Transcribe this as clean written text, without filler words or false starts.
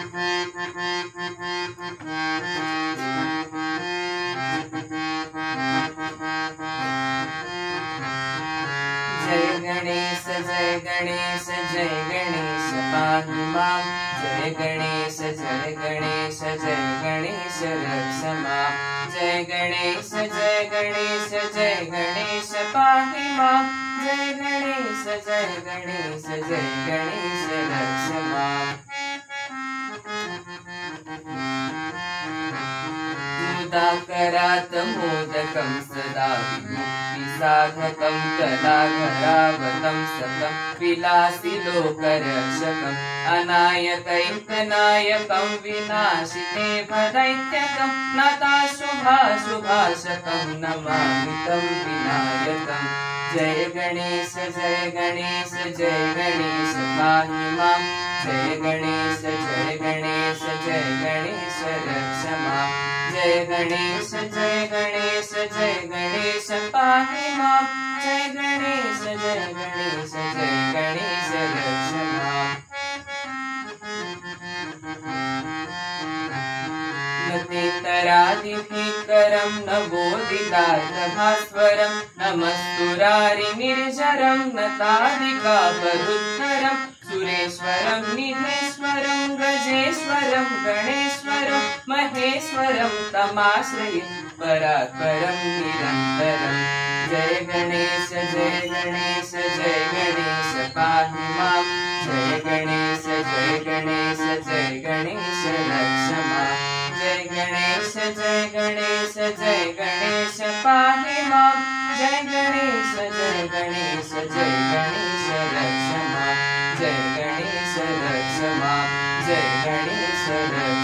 जय गणेश पाहि मां। जय गणेश जय गणेश रक्ष मां। जय गणेश पाहि मां। जय गणेश रक्ष मां। मुदाकरात् मोदकं सदा विमुक्तिसाधकं कलाघरावतं सतं विलासिलोकरक्षकम् अनायकैकनायकं विनाशिते भदैत्यकं नताशुभाशुभाषकं नमामि तं विनायकम्। जय गणेश पाहि मां। जय गणेश रक्ष मां। जय गणेश पाहि मां। जय गणेश रक्ष मां। नतेतरादिभीकरं नवोदितार्थभास्वरं नमस्तुरारिनिर्झरं नतादिकावरुद्धरं सुरेश्वरं निधेश्वरं गजेश्वरं गणेश्वरं महेश्वरं तमाश्रये परात्परं निरन्तरम्। जय गणेश पाहि मां। जय गणेश रक्ष मां। जय गणेश पाहि मां। जय गणेश रक्ष मां। जय गणेश रक्ष मां। जय गणेश रक्ष